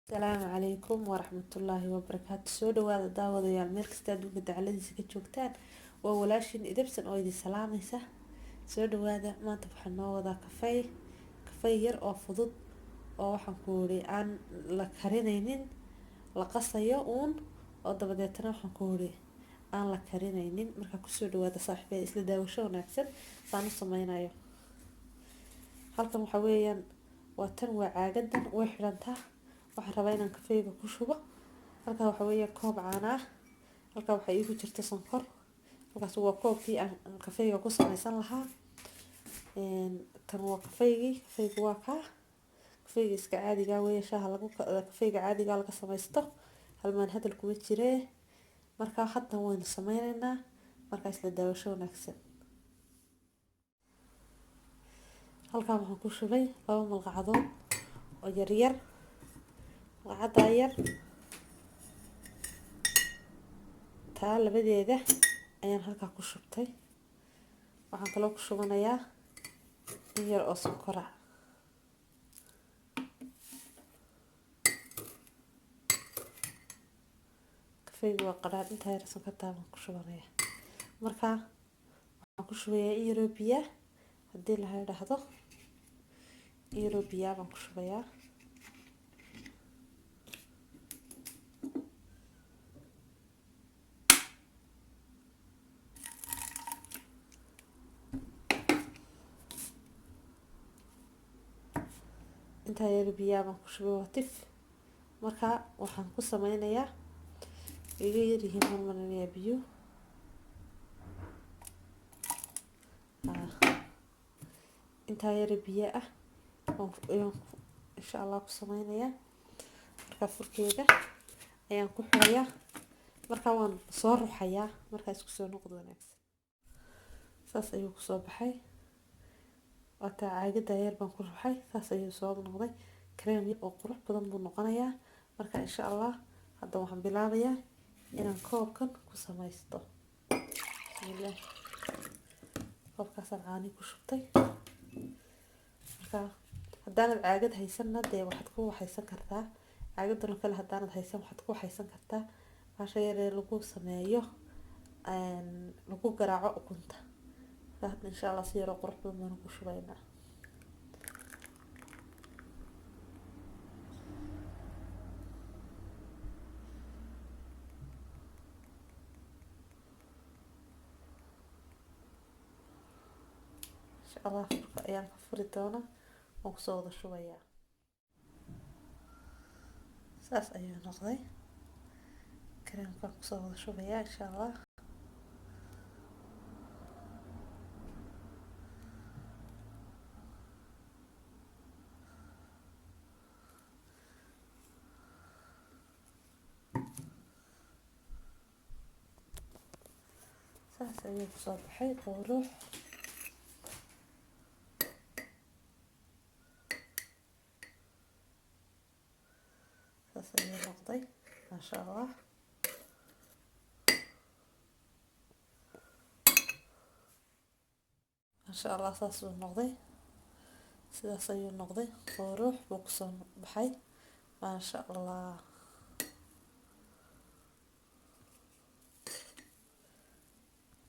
السلام عليكم ورحمة الله وبركاته. سو دواada daawadayaal meel kasta adduunka dacaladiisa ka joogtaan waa walaashin idabsan oo idin salaamaysa. Soo dhawaada maanta waxaan noo wadaa kafey yar oo fudud oo waxaan ku wari aan la karinaynin, la qasayo oo dabadeetana waxaan ku wari aan la karinaynin. Marka ku soo dhawaada saaxiibada isla daawasho wanaagsan saan u sameynayo. Halkan waxa weeyaan waa tan waa caagadan way xirantaa. waxaan rabaa inaan kafeyga ku shubo. halka waxa weeye koob caana ah. halka waxa iigu jirta sonkor. halkaas waa koobkii aan kafeyga ku sameysan lahaa. tan waa kafeygu waa kafeyga iska caadiga weeye shaaha kafeyga caadiga laga sameysto. halmaan hadal kuma jiree. marka hadda waan sameynaynaa marka isla daawasho wanaagsan. halkan waxaan ku shubay 2 malqacdood oo yar yar malqacad yar taa labadeeda ayaan halkaa ku shubtay. waxaan kaloo ku shubanayaa in yar oo sonkor ah. kafeygu waa qadhaadh intaa yar sonkortaa baan ku shubanayaa. marka waxaan ku shubayaa in yar oo biyo haddii la yiraahdo in yar oo biyo baan ku shubayaa. intaa yar biyo baan ku shubay watif. marka waxaan ku sameynayaa iga yar yihiin marmanayaa biyo. intaa yar biyo ah insha Allah ku sameynayaa. marka furkeeda ayaan ku xirayaa. marka waan soo ruxayaa marka isku soo noqdo wanaagsan. saas ayuu ku soo baxay. wata caagada yar baan ku ruxay saas ayuu soo noqday. kareem oo qurux badan buu noqonayaa. marka insha Allah hadda waxaan bilaabayaa inaan koobkan ku sameysto. bismillah. koobkaas aan caani ku shubtay. marka haddaanad caagad haysanna dee waxaad ku waxaysan kartaa caagadan kale haddaanad haysan waxaad ku waxaysan kartaa baasha yar ee lagu sameeyo lagu garaaco ukunta. marka insha Allah si yar oo qurux badan baan ku shubaynaa. insha Allah furka ayaan ka furi doonaa oo ku soo wada shubayaa. saas ayuu noqday. kareemka ku soo wada shubayaa insha Allah. saas ayuu ku soo baxay qurux. saas ayuu noqday maasha Allah. maasha Allah saas ayuu noqday. sidaas ayuu noqday qurux buu ku soo baxay maasha Allah.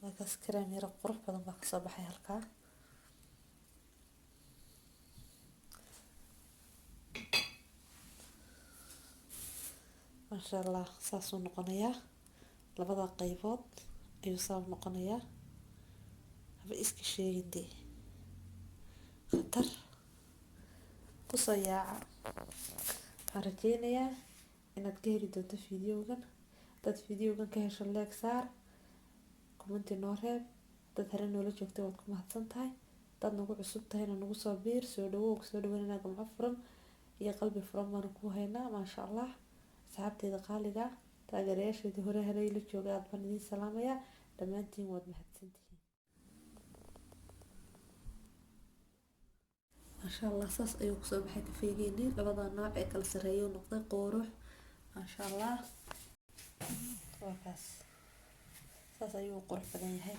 markaas kareem yar qurux badan baa ka soo baxay halkaa. maasha Allah saas uu noqonayaa. labada qaybood ayuu saa noqonayaa. haba iska sheegin dee khatar ku soo yaaca. waxaan rajeynayaa inaad ka heli doonto fiidiyowgan. dad fiidiyowgan ka hesho like saar commenti noo reeb. dad hore noola joogtay waad ku mahadsan tahay. dad nagu cusub tahayna nagu soo biir. soo dhaweynaa gamco furan iyo qalbi furan baan ku haynaa maasha Allah. asxaabteeda qaaliga taageerayaasheedii hore la joogay aad baan idin salaamayaa. dhammaantiin waad mahadsantihiin. maasha Allah saas ayuu ku soo baxay kafeygeennii. labada nooc ee kala sareeyo noqday qurux maasha Allah. waa kaas saas ayuu qurux badan yahay.